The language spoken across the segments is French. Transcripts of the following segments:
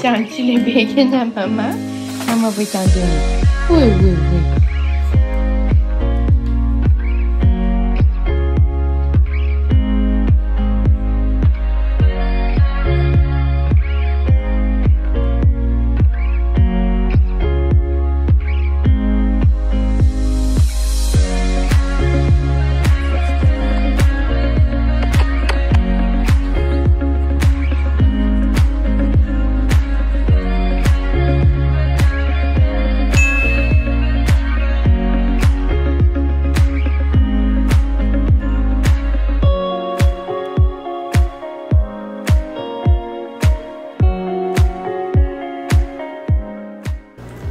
senti les bacon à maman? Maman va t'en donner. Oui, oui, oui.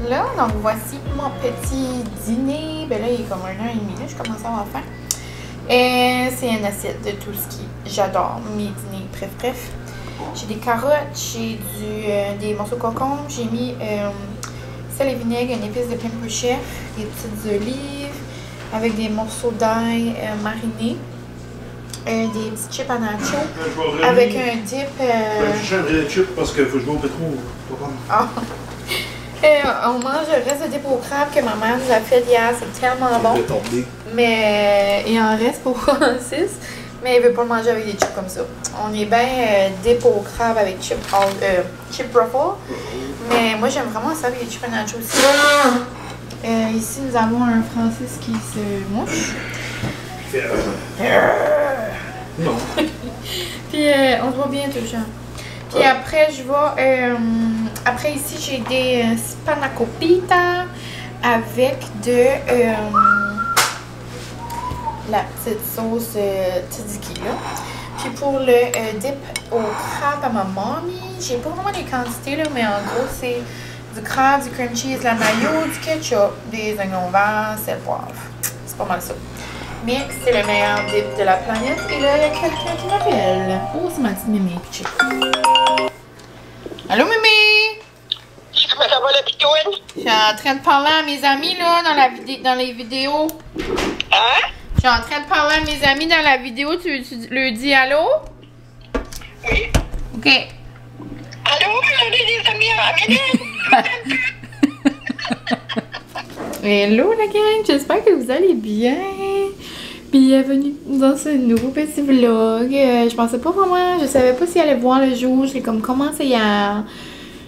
Là, donc voici mon petit dîner. Ben là, il est comme 1h30, là, je commence à avoir faim. Et c'est une assiette de tout ce qui j'adore, mes dîners, bref. J'ai des carottes, j'ai des morceaux de concombre, j'ai mis sel et vinaigre, une épice de pimper chef, des petites olives avec des morceaux d'ail marinés, des petits chips à nacho avec un dip. Je cherche un vrai chip parce qu'il faut que je vais au pétro. On mange le reste de dip au crabe que ma mère nous a fait hier, c'est tellement bon. Mais il en reste pour Francis, mais il veut pas le manger avec des chips comme ça. On est bien dip au crabe avec chip ruffle, mais moi j'aime vraiment ça avec les chips nacho aussi. Ici nous avons un Francis qui se mouche. Non. Puis on se voit bientôt, Jean. Puis après, je vais. Après, ici, j'ai des spanakopita avec de la petite sauce tzatziki, là. Puis pour le dip au crabe à ma mamie, j'ai pas vraiment les quantités, là, mais en gros, c'est du crabe, du cream cheese, de la mayo, du ketchup, des oignons verts, sel, poivre. C'est pas mal ça. Mais c'est le meilleur dip de la planète. Et là, il y a quelqu'un qui m'appelle. Oh, c'est ma petite Mimi. Allô, Mimi? Comment ça va, la pitouine? Je suis en train de parler à mes amis, là, dans les vidéos. Hein? Je suis en train de parler à mes amis dans la vidéo. Tu leur dis allô? Oui. OK. Allô, on est des amis à Hello, la gang. J'espère que vous allez bien. Bienvenue dans ce nouveau petit vlog. Je pensais pas vraiment, je savais pas si elle allait voir le jour. J'ai comme commencé hier.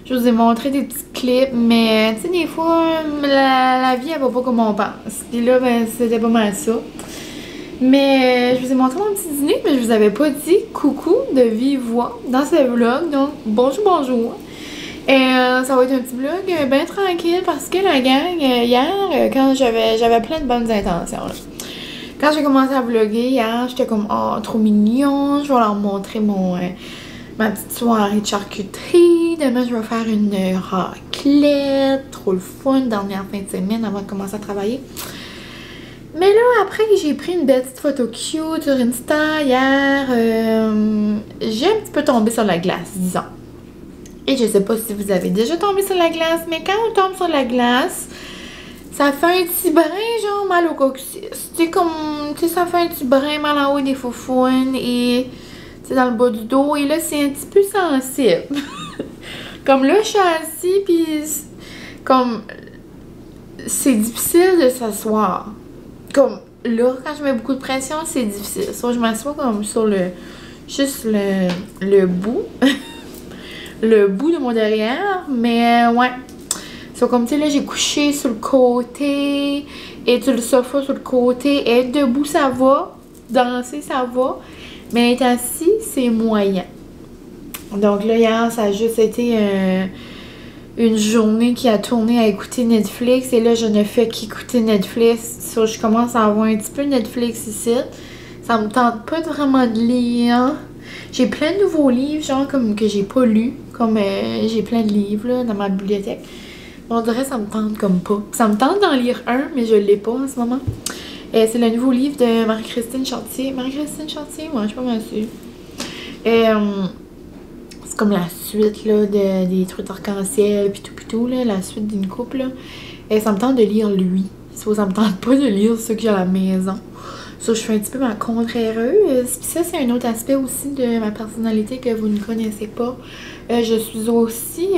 Je vous ai montré des petits clips, mais tu sais, des fois, la vie elle va pas comme on pense. Puis là, ben, c'était pas mal ça. Mais je vous ai montré mon petit dîner, mais je vous avais pas dit coucou de vive voix dans ce vlog. Donc, bonjour, bonjour. Et ça va être un petit vlog bien tranquille parce que la gang, hier, quand j'avais plein de bonnes intentions, là. Quand j'ai commencé à vlogger hier, j'étais comme oh trop mignon, je vais leur montrer ma petite soirée de charcuterie. Demain je vais faire une raclette, trop le fun, dernière fin de semaine avant de commencer à travailler. Mais là après que j'ai pris une belle petite photo cute sur Insta hier, j'ai un petit peu tombé sur la glace, disons. Et je sais pas si vous avez déjà tombé sur la glace, mais quand on tombe sur la glace, ça fait un petit brin genre mal au coccyx. Tu sais comme, tu sais ça fait un petit brin mal en haut des faufounes et tu sais dans le bas du dos. Et là c'est un petit peu sensible. Comme là je suis assise pis comme c'est difficile de s'asseoir. Comme là quand je mets beaucoup de pression c'est difficile. Soit je m'assois comme sur juste le bout. Le bout de mon derrière. Mais ouais. So, comme tu sais, là, j'ai couché sur le côté et sur le sofa sur le côté. Être debout, ça va. Danser, ça va. Mais être assis, c'est moyen. Donc là, hier, ça a juste été une journée qui a tourné à écouter Netflix. Et là, je ne fais qu'écouter Netflix. So, je commence à avoir un petit peu Netflix ici. Ça me tente pas vraiment de lire. J'ai plein de nouveaux livres, genre, comme que j'ai pas lus. Comme j'ai plein de livres, là, dans ma bibliothèque. On dirait que ça me tente comme pas. Ça me tente d'en lire un, mais je l'ai pas en ce moment. C'est le nouveau livre de Marie-Christine Chartier. Marie-Christine Chartier? Ouais, je suis pas mal sûre. C'est comme la suite, là, des trucs arc-en-ciel, pis tout, là, la suite d'une couple, là. Et ça me tente de lire lui. Ça me tente pas de lire ceux que j'ai à la maison. So, je suis un petit peu ma contréreuse. Puis ça, c'est un autre aspect aussi de ma personnalité que vous ne connaissez pas. Je suis aussi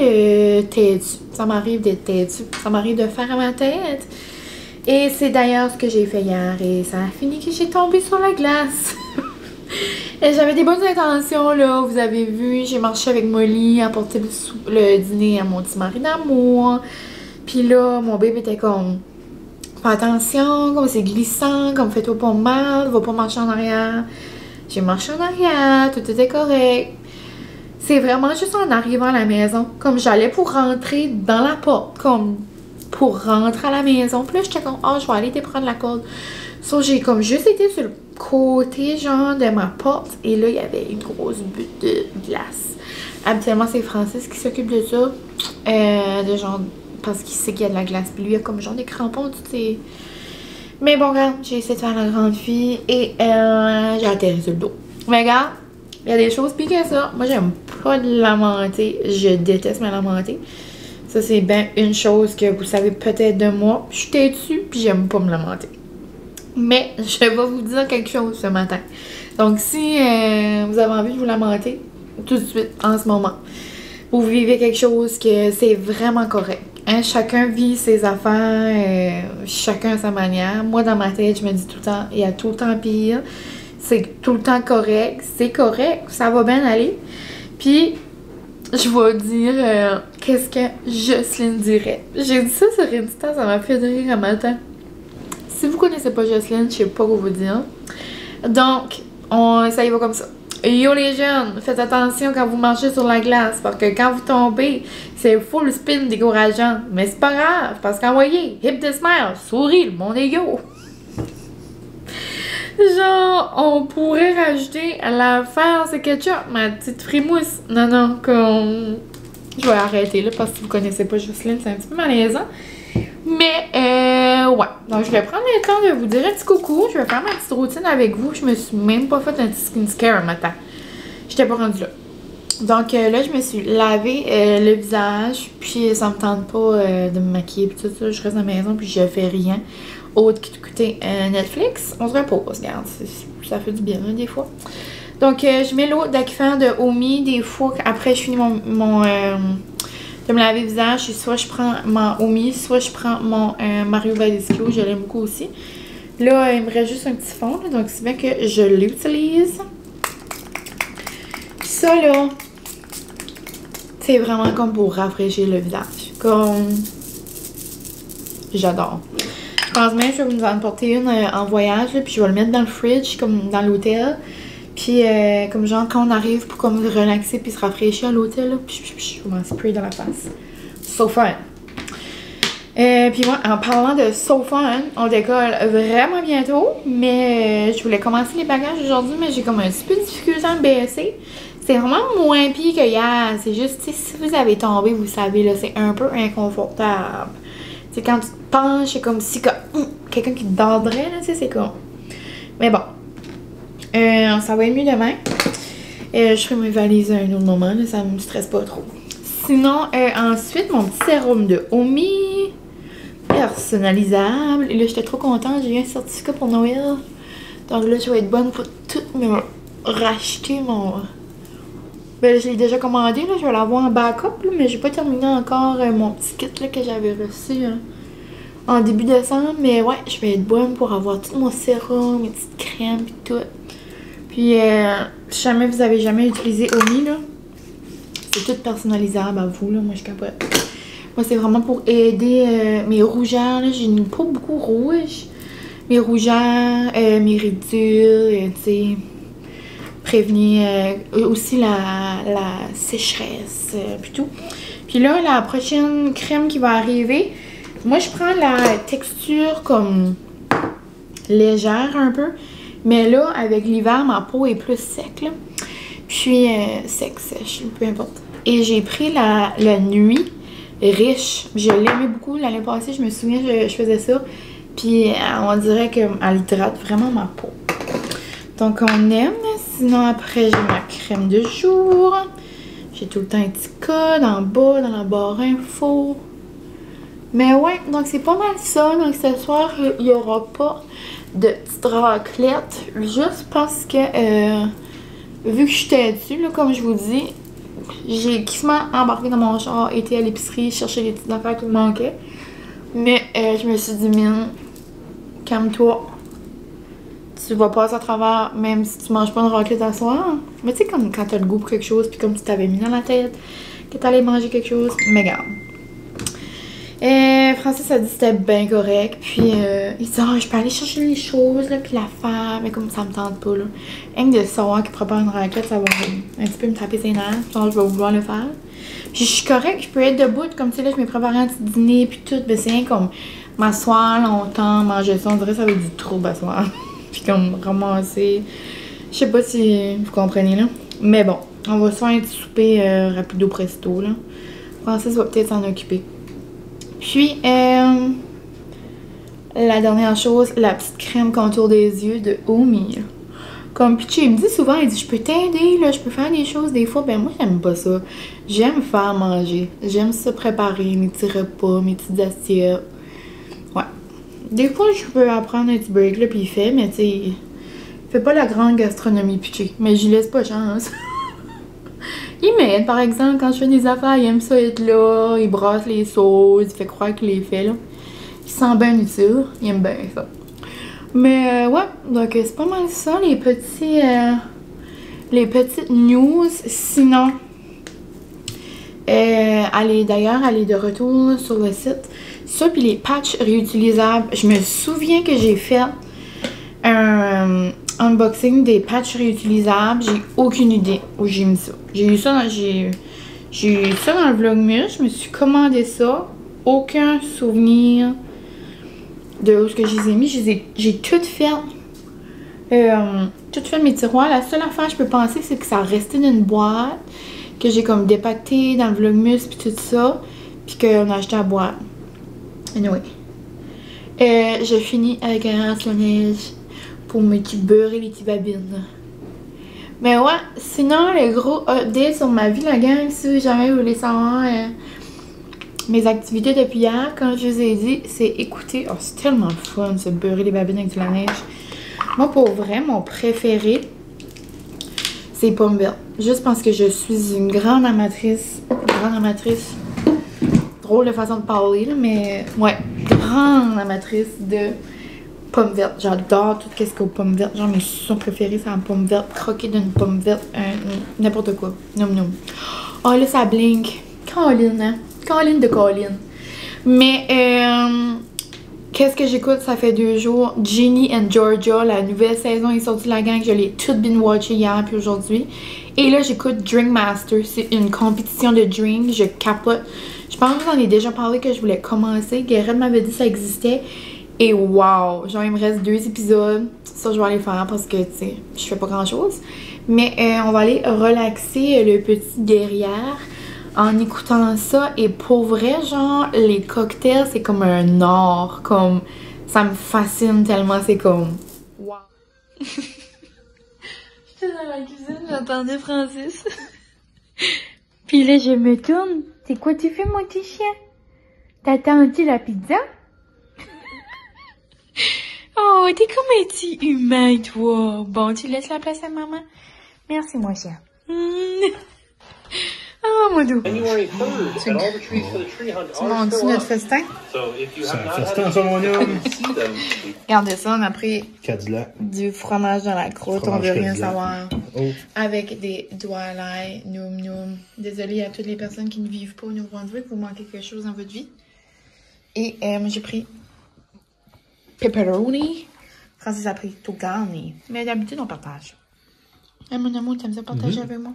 têtue. Ça m'arrive d'être têtue. Ça m'arrive de faire à ma tête. Et c'est d'ailleurs ce que j'ai fait hier. Et ça a fini que j'ai tombé sur la glace. Et j'avais des bonnes intentions, là. Vous avez vu, j'ai marché avec Molly, apporté le dîner à mon petit mari d'amour. Puis là, mon bébé était comme... Fais attention, comme c'est glissant, comme fais-toi pas mal, va pas marcher en arrière. J'ai marché en arrière, tout était correct. C'est vraiment juste en arrivant à la maison, comme j'allais pour rentrer dans la porte, comme pour rentrer à la maison. Puis là, j'étais comme, oh, je vais aller te prendre la corde. So, j'ai comme juste été sur le côté, genre, de ma porte. Et là, il y avait une grosse butte de glace. Habituellement, c'est Francis qui s'occupe de ça. De genre... Parce qu'il sait qu'il y a de la glace. Puis lui, il a comme genre des crampons, tu sais. Mais bon, regarde, j'ai essayé de faire la grande fille et j'ai atterri sur le dos. Mais regarde, il y a des choses pires que ça. Moi, j'aime pas de lamenter. Je déteste me lamenter. Ça, c'est bien une chose que vous savez peut-être de moi. Je suis têtue, puis j'aime pas me lamenter. Mais je vais vous dire quelque chose ce matin. Donc, si vous avez envie de vous lamenter, tout de suite, en ce moment, vous vivez quelque chose que c'est vraiment correct. Hein, chacun vit ses affaires, chacun à sa manière. Moi, dans ma tête, je me dis tout le temps, il y a tout le temps pire. C'est tout le temps correct. C'est correct, ça va bien aller. Puis, je vais dire qu'est-ce que Jocelyne dirait. J'ai dit ça sur Insta, ça m'a fait rire un matin. Si vous connaissez pas Jocelyne, je sais pas quoi vous dire. Donc, ça y va comme ça. Yo les jeunes, faites attention quand vous marchez sur la glace parce que quand vous tombez, c'est full spin décourageant. Mais c'est pas grave parce qu'envoyez, hip the smile, souris, le monde est yo. Genre, on pourrait rajouter à l'affaire c'est ketchup, ma petite frimousse. Non, comme... Je vais arrêter là parce que si vous connaissez pas Jocelyne, c'est un petit peu malaisant. Mais, ouais. Donc, je vais prendre le temps de vous dire un petit coucou. Je vais faire ma petite routine avec vous. Je me suis même pas fait un petit skincare un matin. J'étais pas rendue là. Donc, là, je me suis lavé le visage. Puis, ça me tente pas de me maquiller. Puis tout ça, je reste à la maison. Puis, je fais rien autre qu'écouter Netflix. On se repose, regarde. Ça fait du bien, hein, des fois. Donc, je mets l'eau d'acifant de Omi. Des fois, après, je finis de me laver le visage, soit je prends mon Omi, soit je prends mon Mario Badescu, je l'aime beaucoup aussi. Là, il me reste juste un petit fond, là, donc c'est bien que je l'utilise. Puis ça, là, c'est vraiment comme pour rafraîchir le visage. Comme... J'adore. Je pense même que je vais vous en porter une en voyage, là, puis je vais le mettre dans le fridge, comme dans l'hôtel. Puis, comme genre, quand on arrive pour comme relaxer puis se rafraîchir à l'hôtel, je vais m'en sprayer dans la face. So fun! Puis moi, en parlant de so fun, on décolle vraiment bientôt. Mais je voulais commencer les bagages aujourd'hui, mais j'ai comme un petit peu de difficulté à me baisser. C'est vraiment moins pire que hier. C'est juste, tu sais, si vous avez tombé, vous savez, là, c'est un peu inconfortable. Tu sais, quand tu te penches, c'est comme si quelqu'un qui te dordrait, là, tu sais, c'est comme... Mais bon. Ça va être mieux demain. Je ferai mes valises à un autre moment, là, ça me stresse pas trop. Sinon, ensuite, mon petit sérum de Omi personnalisable. Et là, j'étais trop contente, j'ai eu un certificat pour Noël. Donc là, je vais être bonne pour tout me racheter mon... Ben, je l'ai déjà commandé, là, je vais l'avoir en backup, là, mais j'ai pas terminé encore mon petit kit là, que j'avais reçu en début décembre. Mais ouais, je vais être bonne pour avoir tout mon sérum, mes petites crèmes et tout. Puis, si jamais vous avez jamais utilisé Omi, là, c'est tout personnalisable à vous, là, moi je capote. Moi, c'est vraiment pour aider mes rougeurs, là, j'ai une peau beaucoup rouge. Mes rougeurs, mes ridules, tu sais, prévenir aussi la sécheresse, puis tout. Puis là, la prochaine crème qui va arriver, moi je prends la texture comme légère un peu. Mais là, avec l'hiver, ma peau est plus sec, là. Puis, sèche, peu importe. Et j'ai pris la nuit riche. Je l'aimais beaucoup. L'année passée, je me souviens, je faisais ça. Puis, on dirait qu'elle hydrate vraiment ma peau. Donc, on aime. Sinon, après, j'ai ma crème de jour. J'ai tout le temps un petit code en bas, dans la barre info. Mais ouais, donc c'est pas mal ça. Donc, ce soir, il n'y aura pas de petites raclettes. Juste parce que, vu que j'étais dessus, là, comme je vous dis, j'ai quasiment embarqué dans mon char, été à l'épicerie, chercher les petites affaires qui me manquaient. Mais je me suis dit, Mine, calme-toi. Tu vas passer à travers, même si tu manges pas une raclette à soir. Mais tu sais, comme quand t'as le goût pour quelque chose, puis comme tu t'avais mis dans la tête que t'allais manger quelque chose, mais garde. Francis a dit que c'était bien correct, puis il dit je peux aller chercher les choses, là, puis la faire, mais comme ça me tente pas, là. Rien que de savoir qu'il prépare une raclette, ça va un petit peu me taper ses nerfs, genre je vais vouloir le faire. Puis je suis correcte, je peux être debout, comme tu sais, là, je me prépare un petit dîner, puis tout, mais c'est rien comme m'asseoir longtemps, manger ça, on dirait que ça va être du trouble à soir. Puis comme ramasser, je sais pas si vous comprenez, là. Mais bon, on va se faire un petit souper rapido presto, là. Francis va peut-être s'en occuper. Puis, la dernière chose, la petite crème contour des yeux de Omi. Comme Pitchy, il me dit souvent, il dit, je peux t'aider, là, je peux faire des choses des fois. Ben moi, j'aime pas ça. J'aime faire manger. J'aime ça préparer mes petits repas, mes petites assiettes. Ouais. Des fois, je peux apprendre un petit break, là, puis il fait, mais tu sais, il fait pas la grande gastronomie Pitchy. Mais j'y laisse pas chance. Il m'aide, par exemple, quand je fais des affaires, il aime ça être là, il brasse les sauces, il fait croire qu'il les fait, là. Il sent bien utile, il aime bien ça. Mais ouais, donc c'est pas mal ça, les petites news. Sinon, d'ailleurs, elle est de retour sur le site. Ça, puis les patchs réutilisables. Je me souviens que j'ai fait un unboxing des patchs réutilisables. J'ai aucune idée où j'ai mis ça. J'ai eu ça dans le Vlogmas. Je me suis commandé ça. Aucun souvenir de où je les ai mis. J'ai tout fait. Tout fait mes tiroirs. La seule affaire que je peux penser, c'est que ça restait dans une boîte. Que j'ai comme dépacté dans le Vlogmas puis tout ça. Puis qu'on a acheté la boîte. Anyway. Je finis avec un rince à neige pour me beurrer les petits babines. Mais ouais, sinon, le gros update sur ma vie, la gang, si jamais vous voulez savoir mes activités depuis hier, comme je vous ai dit, c'est écouter. Oh, c'est tellement fun, se beurrer les babines avec de la neige. Moi, pour vrai, mon préféré, c'est pommes vertes. Juste parce que je suis une grande amatrice. Drôle de façon de parler, là, mais ouais, grande amatrice de pommes vertes. J'adore tout ce qu'il y a aux pommes vertes. Genre, mes sauces préférées, c'est la pomme verte, croquer d'une pomme verte, n'importe quoi. Noum noum. Oh, là, ça blink. Colline, hein? Colline de Colline. Mais, qu'est-ce que j'écoute? Ça fait 2 jours. Ginny and Georgia, la nouvelle saison est sortie de la gang. Je l'ai toute binge-watchée hier puis aujourd'hui. Et là, j'écoute Drink Master. C'est une compétition de drink. Je capote. Je pense que j'en ai déjà parlé que je voulais commencer. Guérin m'avait dit que ça existait. Et wow! Genre, il me reste 2 épisodes. Ça, je vais aller faire parce que, tu sais, je fais pas grand-chose. Mais on va aller relaxer le petit derrière en écoutant ça. Et pour vrai, genre, les cocktails, c'est comme un art. Comme, ça me fascine tellement. C'est comme, wow! J'étais dans la cuisine, j'entendais Francis. Puis là, je me tourne. C'est quoi tu fais, mon petit chien? T'attends-tu la pizza? Oh, t'es comme un petit humain, toi. Bon, tu laisses la place à maman? Merci, mon chien. Oh, mon doux. Tu montes-tu notre festin? C'est un festin, ça, mon homme. Regardez ça, on a pris Cadillac. du fromage dans la croûte, on veut rien Cadillac. savoir. Oh. Avec des doigts à l'ail, noum noum. Désolée à toutes les personnes qui ne vivent pas au Nouveau-Brunswick, vous manquez quelque chose dans votre vie. Et j'ai pris pepperoni. Francis a pris togani. Mais d'habitude, on partage. Mon amour, t'aimes ça partager avec moi?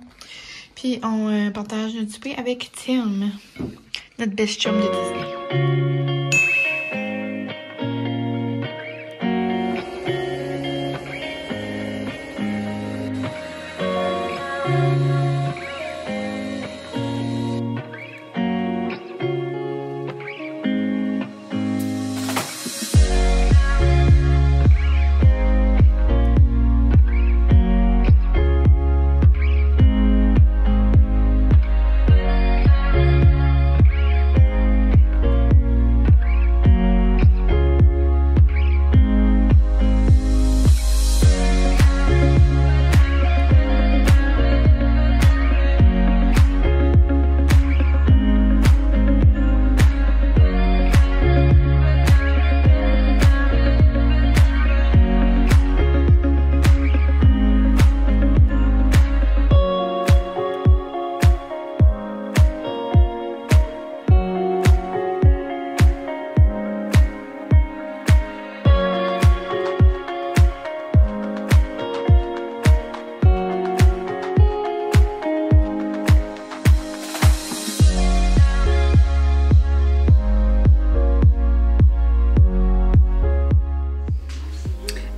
Puis on partage notre souper avec Tim, notre best chum de Disney.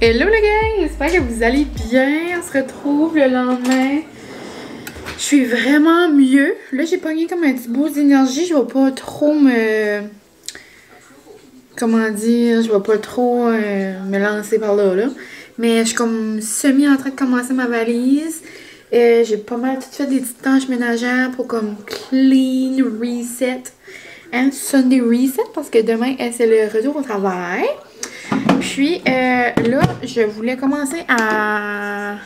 Hello les gars, j'espère que vous allez bien. On se retrouve le lendemain. Je suis vraiment mieux. Là, j'ai pogné comme un petit boost d'énergie. Je vais pas trop me... Comment dire? Je vais pas trop me lancer par là. Mais je suis comme semi en train de commencer ma valise. J'ai pas mal tout fait des petites tâches ménagères pour comme clean, reset. Hein? Sunday reset parce que demain, c'est le retour au travail. Puis là, je voulais commencer à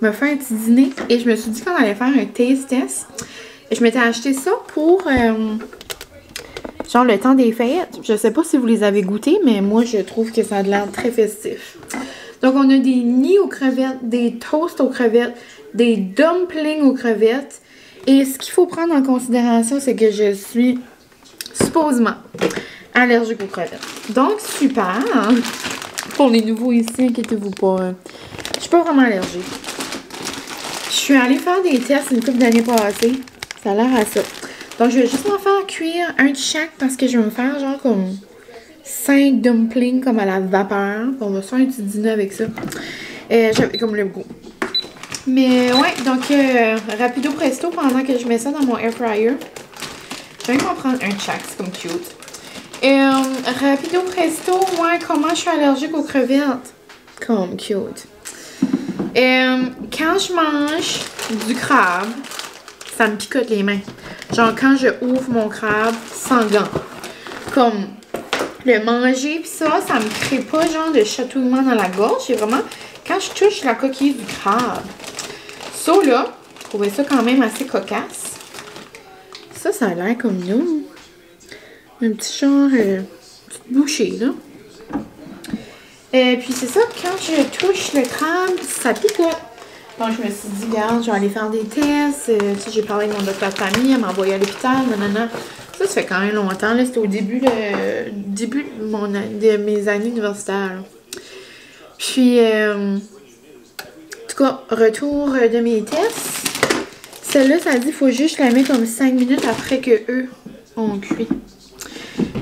me faire un petit dîner et je me suis dit qu'on allait faire un taste test. Je m'étais acheté ça pour genre le temps des fêtes. Je sais pas si vous les avez goûtés, mais moi je trouve que ça a l'air très festif. Donc on a des nids aux crevettes, des toasts aux crevettes, des dumplings aux crevettes. Et ce qu'il faut prendre en considération, c'est que je suis supposément allergique aux crevettes. Donc super! Pour les nouveaux ici, inquiétez-vous pas. Je suis pas vraiment allergique. Je suis allée faire des tests une couple d'années passées. Ça a l'air à ça. Donc, je vais juste m'en faire cuire un de chaque parce que je vais me faire genre comme 5 dumplings comme à la vapeur. On va se faire un petit dîner avec ça. J'avais comme le goût. Mais ouais, donc rapido presto pendant que je mets ça dans mon air fryer. Je vais m'en prendre un de chaque, c'est comme cute. Rapido presto, ouais, comment je suis allergique aux crevettes? Comme cute. Quand je mange du crabe, ça me picote les mains. Genre quand je ouvre mon crabe sans gants. Comme le manger pis ça me crée pas genre de chatouillement dans la gorge. C'est vraiment quand je touche la coquille du crabe. Ça là, je trouvais ça quand même assez cocasse. Ça a l'air comme nous. Un petit genre, petite bouchée, là. Puis c'est ça, quand je touche le crâne, ça picote. Donc je me suis dit, regarde, je vais aller faire des tests. J'ai parlé avec mon docteur de famille, elle m'a envoyé à l'hôpital, nanana. Ça fait quand même longtemps, là. C'était au début de mes années universitaires, là. Puis, en tout cas, retour de mes tests. Celle-là, ça dit qu'il faut juste la mettre comme 5 minutes après que eux ont cuit.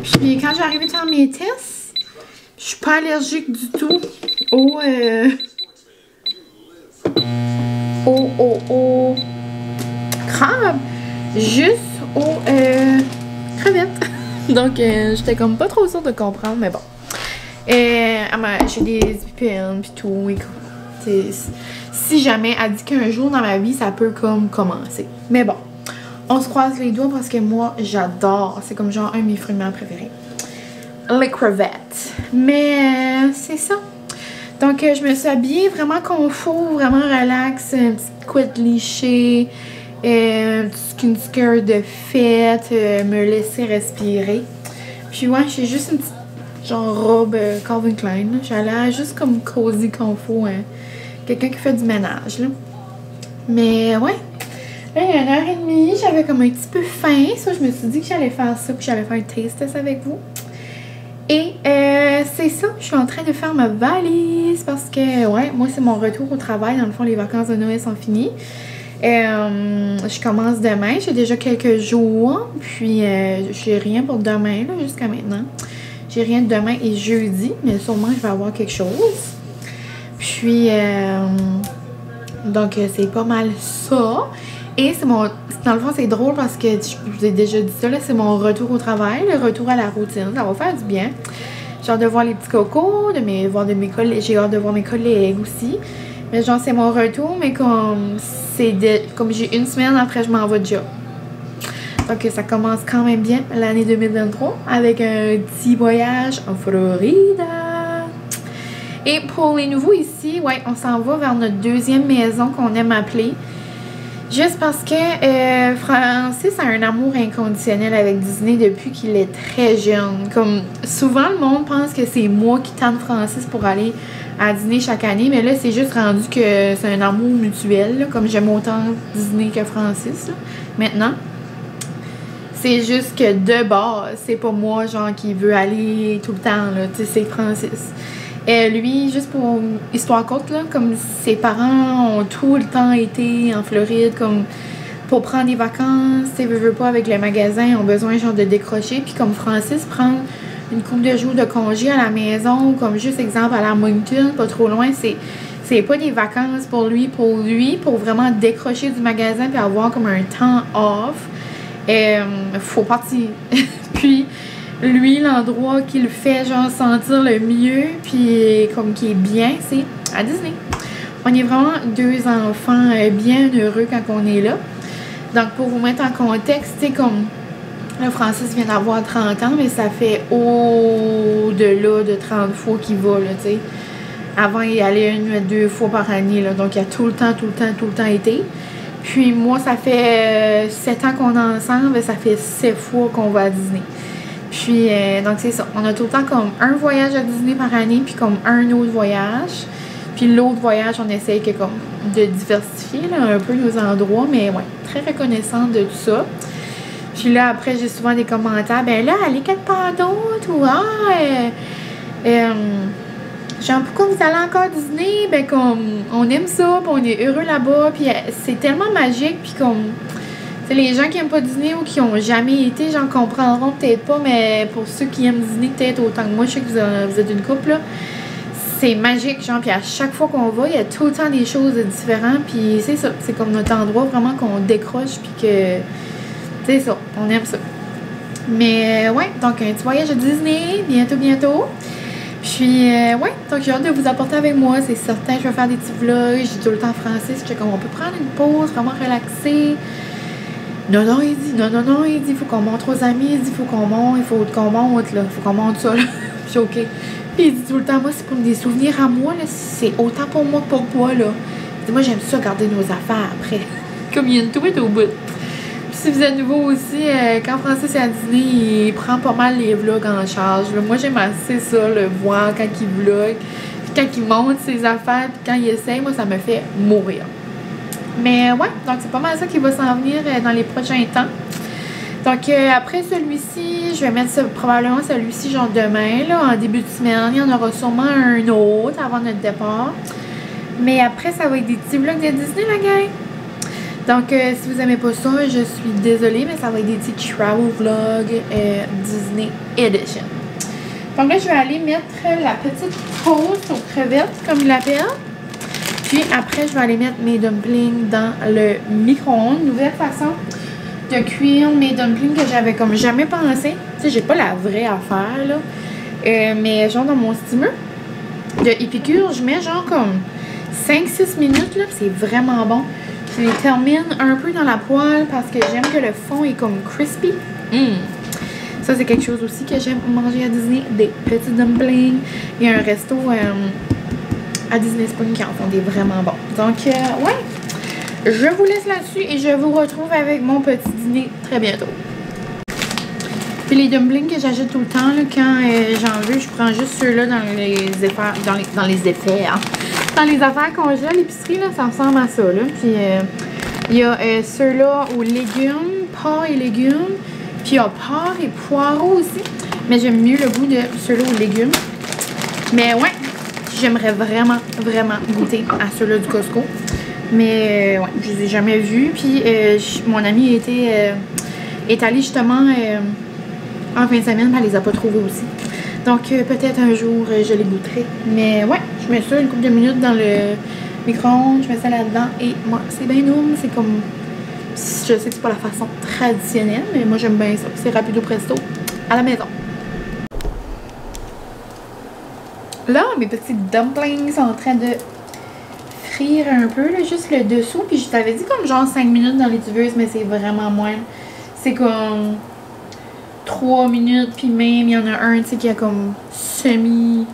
Puis quand j'ai arrivé dans mes tests, je suis pas allergique du tout au crabe, juste aux crevettes. Donc j'étais comme pas trop sûre de comprendre, mais bon. J'ai des épipènes pis tout. Si jamais elle dit qu'un jour dans ma vie ça peut comme commencer. Mais bon. On se croise les doigts parce que moi, j'adore. C'est comme genre un de mes fruits préférés. Les crevettes. Mais c'est ça. Donc, je me suis habillée vraiment confort, vraiment relax. Un petit couette liché, un petit skin skirt de fête, me laisser respirer. Puis ouais, j'ai juste une petite genre robe Calvin Klein. J'ai l'air juste comme cozy confort. Hein. Quelqu'un qui fait du ménage. Là. Mais ouais. Là, il y a 1h30, j'avais comme un petit peu faim. Ça, je me suis dit que j'allais faire ça, puis j'allais faire un taste test avec vous. Et c'est ça, je suis en train de faire ma valise parce que, ouais, moi, c'est mon retour au travail. Dans le fond, les vacances de Noël sont finies. Je commence demain, j'ai déjà quelques jours, puis j'ai rien pour demain, là, jusqu'à maintenant. J'ai rien de demain et jeudi, mais sûrement, je vais avoir quelque chose. Puis, donc, c'est pas mal ça. Et c'est mon... Dans le fond, c'est drôle parce que je vous ai déjà dit ça, là, c'est mon retour au travail, le retour à la routine. Ça va faire du bien. J'ai hâte de voir les petits cocos, voir de mes collègues. J'ai hâte de voir mes collègues aussi. Mais genre, c'est mon retour, mais comme comme j'ai une semaine après, je m'en vais déjà. Donc, ça commence quand même bien l'année 2023 avec un petit voyage en Florida. Et pour les nouveaux ici, ouais, on s'en va vers notre deuxième maison qu'on aime appeler. Juste parce que Francis a un amour inconditionnel avec Disney depuis qu'il est très jeune. Comme souvent le monde pense que c'est moi qui tente Francis pour aller à Disney chaque année, mais là c'est juste rendu que c'est un amour mutuel, là, comme j'aime autant Disney que Francis là, maintenant. C'est juste que de base, c'est pas moi genre qui veut aller tout le temps, là, tu sais, c'est Francis. Lui, juste pour histoire courte, là, comme ses parents ont tout le temps été en Floride, comme pour prendre des vacances, tu sais, veut pas avec le magasin, ont besoin genre de décrocher. Puis comme Francis prend une couple de jours de congé à la maison, comme juste exemple à la Moncton, pas trop loin, c'est pas des vacances pour lui, pour vraiment décrocher du magasin puis avoir comme un temps off. Faut partir. Puis lui, l'endroit qui le fait genre sentir le mieux puis comme qui est bien, c'est à Disney. On est vraiment deux enfants bien heureux quand on est là. Donc pour vous mettre en contexte, c'est comme là, Francis vient d'avoir 30 ans, mais ça fait au-delà de 30 fois qu'il va, là, tu sais. Avant, il allait 1 ou 2 fois par année, là. Donc, il a tout le temps été. Puis, moi, ça fait 7 ans qu'on est ensemble, ça fait 7 fois qu'on va à Disney. Puis, donc, c'est ça. On a tout le temps comme un voyage à Disney par année, puis comme un autre voyage. Puis, l'autre voyage, on essaye que, comme, de diversifier, là, un peu nos endroits, mais ouais, très reconnaissante de tout ça. Puis là, après, j'ai souvent des commentaires. Ben là, allez quelque part d'autre ou genre, pourquoi vous allez encore à Disney? Ben, comme, on aime ça, puis on est heureux là-bas, puis c'est tellement magique, puis comme, tu sais, les gens qui aiment pas Disney ou qui ont jamais été, j'en comprendront peut-être pas, mais pour ceux qui aiment Disney, peut-être autant que moi, je sais que vous êtes une couple, là, c'est magique, genre, puis à chaque fois qu'on va, il y a tout le temps des choses différentes, puis c'est ça, c'est comme notre endroit vraiment qu'on décroche, puis que, c'est ça, on aime ça. Mais, ouais, donc, un petit voyage à Disney, bientôt. Puis, ouais, donc j'ai hâte de vous apporter avec moi, c'est certain. Je vais faire des petits vlogs. J'ai tout le temps Francis. Je sais comme on peut prendre une pause, vraiment relaxer. Non, il dit, non, il dit, il faut qu'on montre aux amis. Il dit, il faut qu'on monte, là. Il faut qu'on monte ça, là. Je suis OK. Puis il dit tout le temps, moi, c'est pour des souvenirs à moi, là. C'est autant pour moi que pour toi, là. Il dit, moi, j'aime ça garder nos affaires après. Comme il y a une tweet au bout. Si vous êtes nouveau aussi, quand Francis est à dîner, il prend pas mal les vlogs en charge. Là. Moi, j'aime assez ça, le voir quand il vlog, puis quand il monte ses affaires, puis quand il essaye, moi, ça me fait mourir. Mais ouais, donc c'est pas mal ça qui va s'en venir dans les prochains temps. Donc après celui-ci, je vais mettre probablement celui-ci genre demain, là, en début de semaine. Il y en aura sûrement un autre avant notre départ. Mais après, ça va être des petits vlogs de Disney, la gang. Donc, si vous n'aimez pas ça, je suis désolée, mais ça va être des petits travel vlogs Disney Edition. Donc là, je vais aller mettre la petite sauce aux crevettes, comme il l'appelle. Puis après, je vais aller mettre mes dumplings dans le micro-ondes. Nouvelle façon de cuire mes dumplings que j'avais comme jamais pensé. Tu sais, j'ai pas la vraie affaire, là. Mais genre dans mon steamer de Épicure, je mets genre comme 5-6 minutes, là. C'est vraiment bon. Je les termine un peu dans la poêle parce que j'aime que le fond est comme crispy. Ça, c'est quelque chose aussi que j'aime manger à Disney. Des petits dumplings. Il y a un resto à Disney Springs qui en font des vraiment bons. Donc, ouais. Je vous laisse là-dessus et je vous retrouve avec mon petit dîner très bientôt. Puis les dumplings que j'achète tout le temps, là, quand j'en veux, je prends juste ceux-là dans les affaires congélées à l'épicerie, là, ça ressemble à ça, là. Puis il y a ceux-là aux légumes, porc et légumes. Puis il y a porc et poireaux aussi. Mais j'aime mieux le goût de ceux-là aux légumes. Mais ouais, j'aimerais vraiment goûter à ceux-là du Costco. Mais ouais, je les ai jamais vus. Puis mon ami est allé justement en fin de semaine, elle les a pas trouvés aussi. Donc peut-être un jour je les goûterai. Mais ouais, je mets ça une couple de minutes dans le micro-ondes, je mets ça là-dedans et moi c'est bien noum, c'est comme, je sais que c'est pas la façon traditionnelle, mais moi j'aime bien ça. C'est rapido presto à la maison. Là, mes petits dumplings sont en train de frire un peu, là, juste le dessous. Puis je t'avais dit comme genre 5 minutes dans les tubeuses, mais c'est vraiment moins. C'est comme 3 minutes, puis même il y en a un, tu sais, qui a comme semi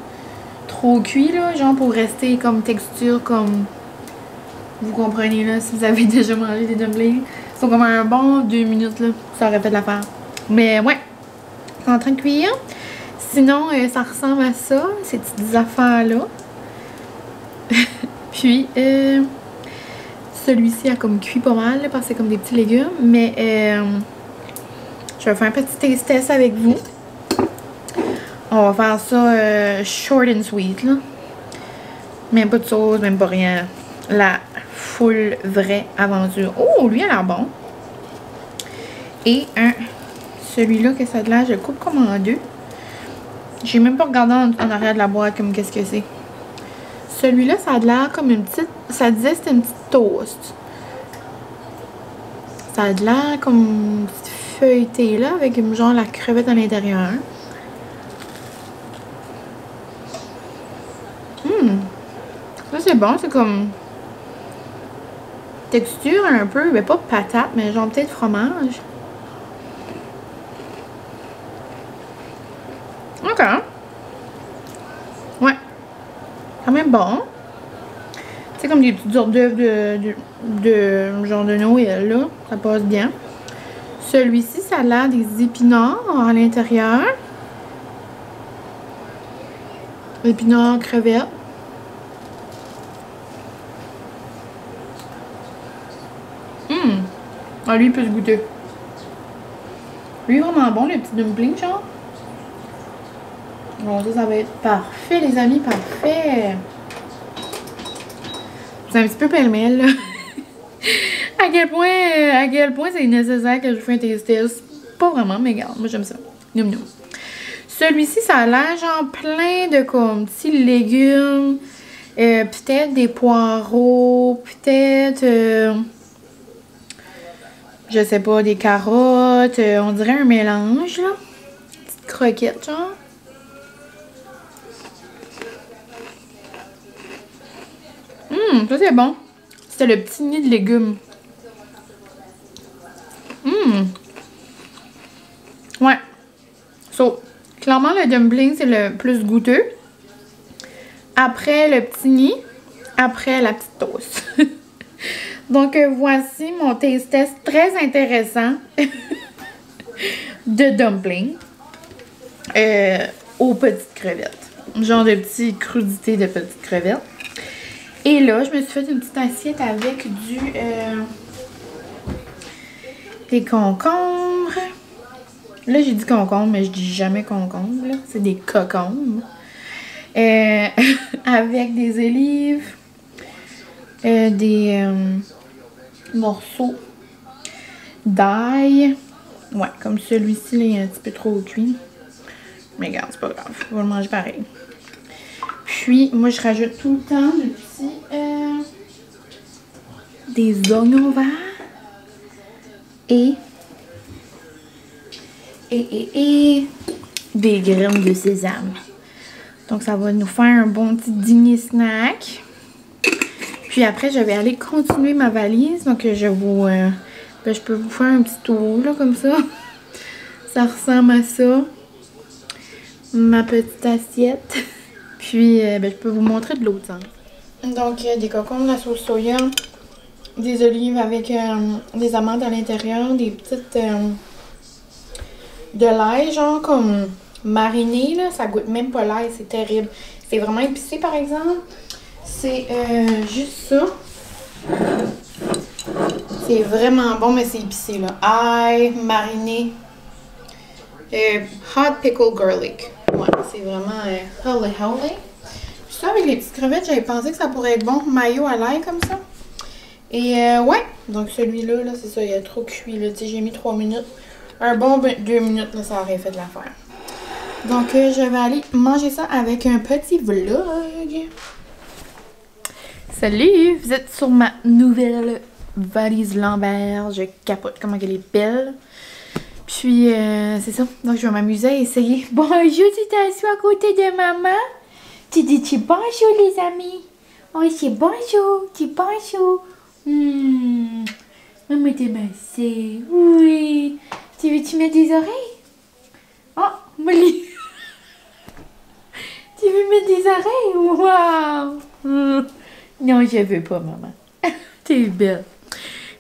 trop cuit, là, genre pour rester comme texture, comme vous comprenez, là, si vous avez déjà mangé des dumplings. Ils sont comme un bon 2 minutes, là, ça aurait fait de l'affaire. Mais ouais, c'est en train de cuire. Sinon, ça ressemble à ça, ces petites affaires-là. Puis, celui-ci a comme cuit pas mal, là, parce que c'est comme des petits légumes. Mais, je vais faire un petit taste test avec vous. On va faire ça short and sweet, là. Même pas de sauce, même pas rien. La full vraie aventure. Oh, lui, elle a l'air bon. Et celui-là, que ça a de l'air, je le coupe comme en deux. J'ai même pas regardé en arrière de la boîte comme qu'est-ce que c'est. Celui-là, ça a l'air comme une petite... Ça disait que c'était une petite toast. Ça a l'air comme une petite feuilletée là, avec genre la crevette à l'intérieur. Ça c'est bon, c'est comme... Texture un peu, mais pas patate, mais genre peut-être fromage. Ok. Ouais. Quand même bon. C'est comme des petites hors d'œuvre de genre de Noël, là. Ça passe bien. Celui-ci, ça a l'air des épinards à l'intérieur. Épinards, crevettes. Ah, lui, il peut se goûter. Lui, vraiment bon, le petit dumpling, genre. Bon, ça va être parfait, les amis, parfait. C'est un petit peu pêle-mêle, là. à quel point c'est nécessaire que je fasse un taste test. Pas vraiment, mais regarde, moi j'aime ça. Noum noum. Celui-ci, ça a l'air genre plein de comme petits légumes. Peut-être des poireaux, peut-être... je sais pas, des carottes, on dirait un mélange, là. Petite croquette, genre. Ça c'est bon. C'était le petit nid de légumes. Ouais. So, clairement, le dumpling, c'est le plus goûteux. Après, le petit nid. Après, la petite toast. Donc, voici mon taste test très intéressant de dumpling aux petites crevettes. Genre de petites crudités de petites crevettes. Et là, je me suis fait une petite assiette avec des concombres. Là, j'ai dit concombre, mais je dis jamais concombre. C'est des cocombres. Avec des olives. Des morceaux d'ail. Ouais, comme celui-ci, il est un petit peu trop cuit. Mais regarde, c'est pas grave. On va le manger pareil. Puis, moi, je rajoute tout le temps des oignons verts. Et des graines de sésame. Donc, ça va nous faire un bon petit dîner snack. Puis après, je vais aller continuer ma valise. Donc, je peux vous faire un petit tour, là, comme ça. Ça ressemble à ça. Ma petite assiette. Puis, je peux vous montrer de l'autre sens. Donc, des concombres à sauce soya. Des olives avec des amandes à l'intérieur. Des petites... de l'ail, genre, comme mariné, là. Ça goûte même pas l'ail, c'est terrible. C'est vraiment épicé, par exemple. C'est juste ça. C'est vraiment bon, mais c'est épicé, là. Ail, mariné. Hot pickle garlic. Ouais, c'est vraiment holy. Puis ça, avec les petites crevettes, j'avais pensé que ça pourrait être bon. Mayo à l'ail, comme ça. Et ouais, donc celui-là, là, c'est ça, il est trop cuit, là. Tu sais, j'ai mis 3 minutes. Un bon 2 minutes, là, ça aurait fait de l'affaire. Donc, je vais aller manger ça avec un petit vlog. Salut! Vous êtes sur ma nouvelle valise Lambert. Je capote comment elle est belle. Puis, c'est ça. Donc, je vais m'amuser à essayer. Bonjour, tu t'assois à côté de maman. Tu dis bonjour, les amis. Oh, c'est bonjour. Tu bonjour. Maman t'es massée. Oui. Tu veux-tu mettre des oreilles? Oh, Molly. Tu veux mettre des oreilles? Wow. Non, je veux pas, maman. T'es belle.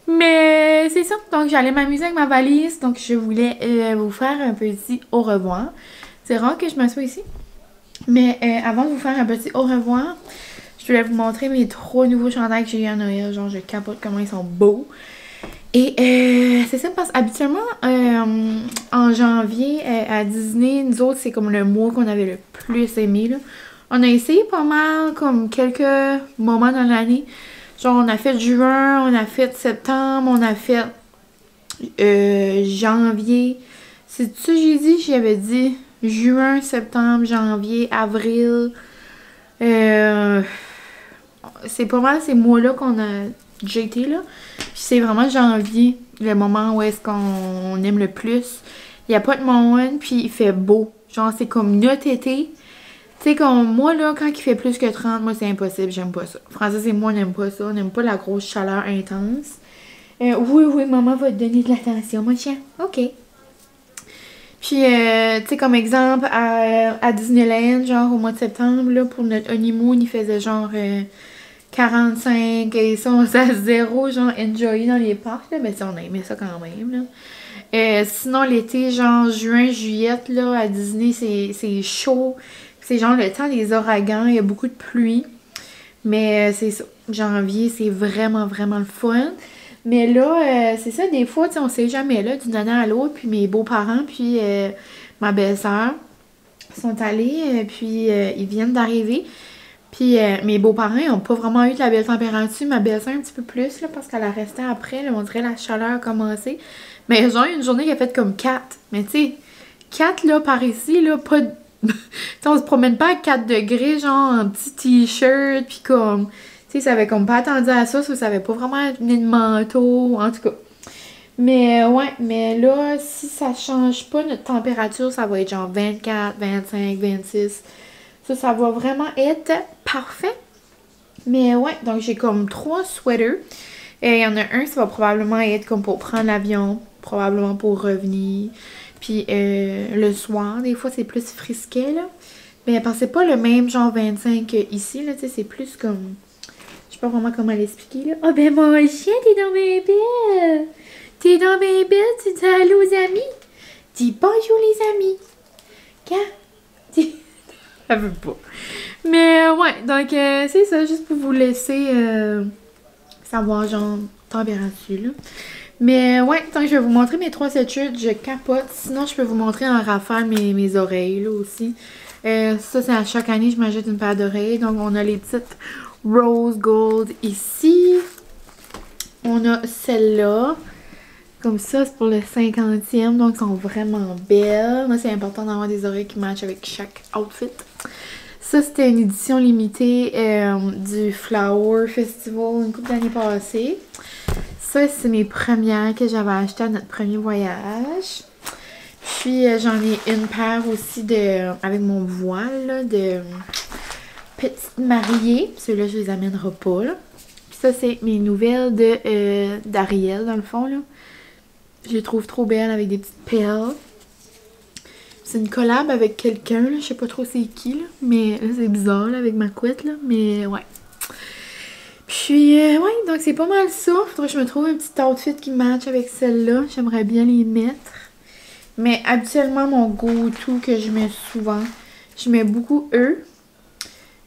Mais c'est ça. Donc, j'allais m'amuser avec ma valise. Donc, je voulais vous faire un petit au revoir. C'est rare que je m'assoie ici. Mais avant de vous faire un petit au revoir, je voulais vous montrer mes 3 nouveaux chandails que j'ai eu à Noël. Genre, je capote comment ils sont beaux. Et c'est ça, parce qu'habituellement, en janvier, à Disney, nous autres, c'est comme le mois qu'on avait le plus aimé, là. On a essayé pas mal, comme quelques moments dans l'année. Genre, on a fait juin, on a fait septembre, on a fait janvier. C'est ça que j'ai dit? J'avais dit juin, septembre, janvier, avril. C'est pas mal ces mois-là qu'on a déjà été là. Puis c'est vraiment janvier, le moment où est-ce qu'on aime le plus. Il n'y a pas de monde, puis il fait beau. Genre, c'est comme notre été. Tu sais, comme moi, là, quand il fait plus que 30, moi, c'est impossible. J'aime pas ça. Francis et moi, on n'aime pas ça. On n'aime pas la grosse chaleur intense. Oui, maman va te donner de l'attention, mon chien. OK. Puis, tu sais, comme exemple, à Disneyland, genre, au mois de septembre, là, pour notre honeymoon, il faisait genre 45 et ça, on s'est à 0, genre, enjoy dans les parcs, là. Mais ça, on aimait ça quand même, là. Sinon, l'été, genre, juin, juillet, là, à Disney, c'est chaud. C'est genre le temps des ouragans, il y a beaucoup de pluie. Mais c'est ça. Janvier, c'est vraiment, vraiment le fun. Mais là, c'est ça, des fois, tu sais, on sait jamais, là, d'une année à l'autre. Puis mes beaux-parents, puis ma belle-sœur sont allés, puis ils viennent d'arriver. Puis mes beaux-parents, ils n'ont pas vraiment eu de la belle température. Ma belle-sœur, un petit peu plus, là, parce qu'elle a resté après. Là, on dirait la chaleur a commencé. Mais ils ont eu une journée qui a fait comme 4. Mais tu sais, 4, là, par ici, là, pas de... T'sais, on se promène pas à 4 degrés, genre, en petit t-shirt, puis comme... Tu sais, ça avait comme pas attendu à ça avait pas vraiment venu de manteau, en tout cas. Mais ouais, mais là, si ça change pas notre température, ça va être genre 24, 25, 26. Ça va vraiment être parfait. Mais ouais, donc j'ai comme 3 sweaters. Et il y en a un, ça va probablement être comme pour prendre l'avion, probablement pour revenir. Puis le soir, des fois, c'est plus frisquet, là. Mais parce que c'est pas le même genre 25 ici, là, tu sais, c'est plus comme... Je sais pas vraiment comment l'expliquer, là. Oh, ben mon chien, t'es dans mes belles! T'es dans mes belles, tu dis allô aux amis? Dis bonjour les amis! Quand? Ça veut pas. Mais ouais, donc c'est ça, juste pour vous laisser savoir, genre, température, là. Mais ouais, tant que je vais vous montrer mes 3 sweatshirts, je capote. Sinon, je peux vous montrer en rafale mes oreilles, là, aussi. Ça, c'est à chaque année, je m'achète une paire d'oreilles. Donc, on a les petites Rose Gold ici. On a celle-là. Comme ça, c'est pour le 50e. Donc, elles sont vraiment belles. Moi, c'est important d'avoir des oreilles qui matchent avec chaque outfit. Ça, c'était une édition limitée du Flower Festival une couple d'années passées. Ça, c'est mes premières que j'avais achetées à notre premier voyage. Puis, j'en ai une paire aussi avec mon voile, là, de petites mariées. Ceux-là, je les amènerai pas, là. Puis ça, c'est mes nouvelles d'Ariel, dans le fond, là. Je les trouve trop belles avec des petites perles. C'est une collab avec quelqu'un, là. Je sais pas trop c'est qui, là. Mais là, c'est bizarre, là, avec ma couette, là. Mais ouais. Puis, ouais, donc c'est pas mal ça. Faudrait que je me trouve un petit outfit qui match avec celle-là. J'aimerais bien les mettre. Mais habituellement, mon go-to que je mets souvent, je mets beaucoup eux.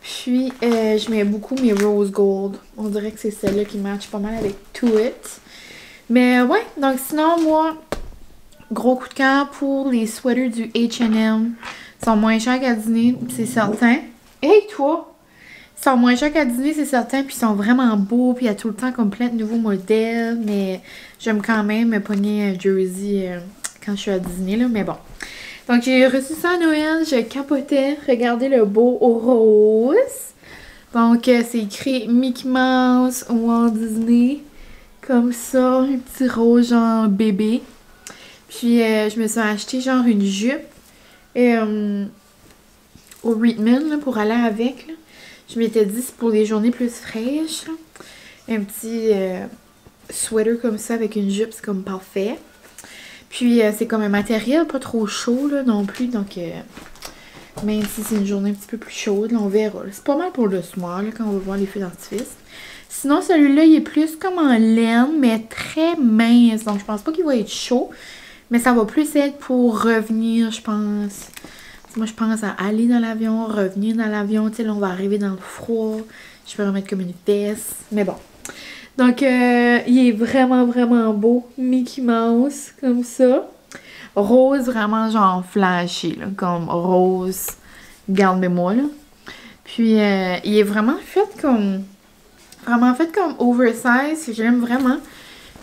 Puis, je mets beaucoup mes Rose Gold. On dirait que c'est celle-là qui match pas mal avec To It. Mais ouais, donc sinon, moi, gros coup de cœur pour les sweaters du H&M. Ils sont moins chers qu'à Disney, c'est certain. Hey, toi! Ils sont moins chers qu'à Disney, c'est certain, puis ils sont vraiment beaux, puis il y a tout le temps comme plein de nouveaux modèles, mais j'aime quand même me pogner un jersey quand je suis à Disney, là, mais bon. Donc, j'ai reçu ça à Noël, je capotais, regardez le beau au rose. Donc, c'est écrit Mickey Mouse ou Walt Disney, comme ça, un petit rose genre bébé. Puis, je me suis acheté genre une jupe au Reitman, là, pour aller avec, là. Je m'étais dit, c'est pour des journées plus fraîches, là. Un petit sweater comme ça avec une jupe, c'est comme parfait. Puis, c'est comme un matériel pas trop chaud, là, non plus. Donc, même si c'est une journée un petit peu plus chaude, là, on verra. C'est pas mal pour le soir, là, quand on va voir les feux d'artifice. Sinon, celui-là, il est plus comme en laine, mais très mince. Donc, je pense pas qu'il va être chaud. Mais ça va plus être pour revenir, je pense. Moi, je pense à aller dans l'avion, revenir dans l'avion. Tu sais, là, on va arriver dans le froid. Je peux remettre comme une veste. Mais bon. Donc, il est vraiment, vraiment beau. Mickey Mouse, comme ça. Rose, vraiment, genre, flashy, là. Comme rose, garde-moi, là. Puis, il est vraiment fait comme... Vraiment fait comme oversize. J'aime vraiment.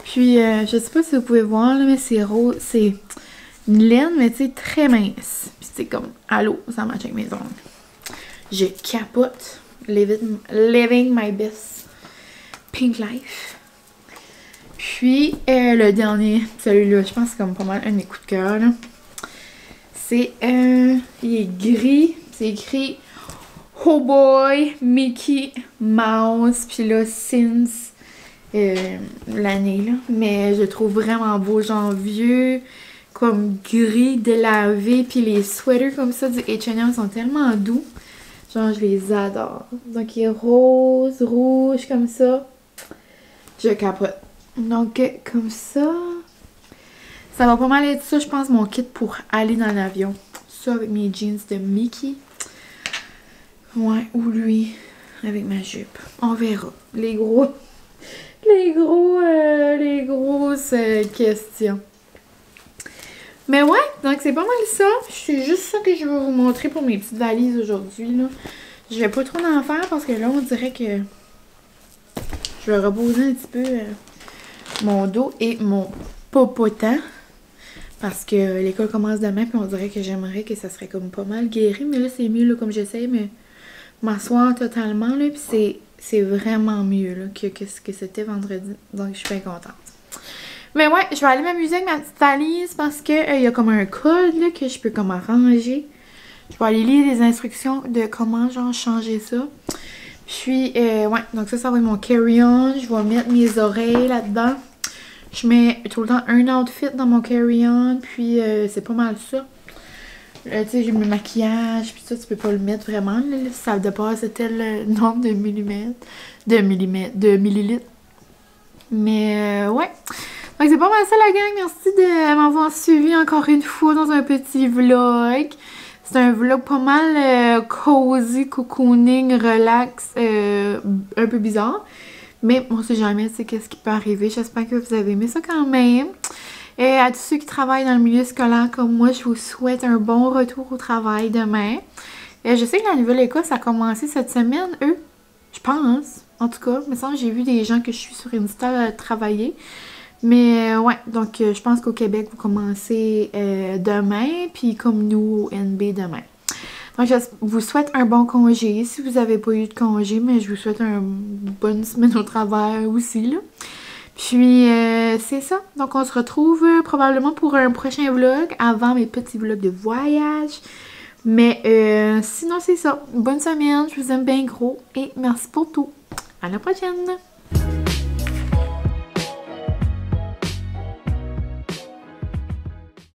Puis, je sais pas si vous pouvez voir, là, mais c'est rose. C'est une laine, mais tu sais, très mince. Puis C'est comme, allô, ça match avec mes ongles. Je capote. Living my best pink life. Puis, le dernier, celui-là, je pense que c'est comme pas mal un de mes coups de cœur, là. C'est, il est gris. C'est écrit Oh Boy, Mickey Mouse. Puis là, since l'année, là. Mais je le trouve vraiment beau, genre vieux, comme gris, délavé. Puis les sweaters comme ça du H&M sont tellement doux. Genre, je les adore. Donc, il est rose, rouge, comme ça. Je capote. Donc, comme ça. Ça va pas mal être ça, je pense, mon kit pour aller dans l'avion. Ça, avec mes jeans de Mickey. Ouais, ou lui, avec ma jupe. On verra. Les grosses questions. Mais ouais, donc c'est pas mal ça. C'est juste ça que je vais vous montrer pour mes petites valises aujourd'hui, là. Je vais pas trop en faire parce que là, on dirait que je vais reposer un petit peu mon dos et mon popotin. Parce que l'école commence demain, puis on dirait que j'aimerais que ça serait comme pas mal guéri. Mais là, c'est mieux, là, comme j'essaie, mais m'asseoir totalement, là, puis c'est vraiment mieux, là, que ce que c'était vendredi. Donc, je suis bien contente. Mais ouais, je vais aller m'amuser avec ma petite valise parce que y a comme un code, là, que je peux comme arranger. Je vais aller lire les instructions de comment, genre, changer ça. Puis, ouais, donc ça va être mon carry-on. Je vais mettre mes oreilles là-dedans. Je mets tout le temps un outfit dans mon carry-on, puis c'est pas mal ça. Tu sais, j'ai mon maquillage, puis ça, tu peux pas le mettre vraiment. Là, ça dépasse tel nombre de millimètres. De millilitres. Mais ouais. Donc c'est pas mal ça la gang. Merci de m'avoir suivi encore une fois dans un petit vlog. C'est un vlog pas mal cozy, cocooning, relax, un peu bizarre. Mais on sait jamais, tu sais, qu'est-ce qui peut arriver. J'espère que vous avez aimé ça quand même. Et à tous ceux qui travaillent dans le milieu scolaire comme moi, je vous souhaite un bon retour au travail demain. Et je sais que la nouvelle école, ça a commencé cette semaine, eux. Je pense. En tout cas, il me semble que j'ai vu des gens que je suis sur Insta travailler. Mais ouais, donc je pense qu'au Québec, vous commencez demain. Puis comme nous, au NB demain. Donc, je vous souhaite un bon congé. Si vous n'avez pas eu de congé, mais je vous souhaite une bonne semaine au travail aussi, là. Puis, c'est ça. Donc, on se retrouve probablement pour un prochain vlog avant mes petits vlogs de voyage. Mais sinon, c'est ça. Bonne semaine. Je vous aime bien gros. Et merci pour tout. À la prochaine!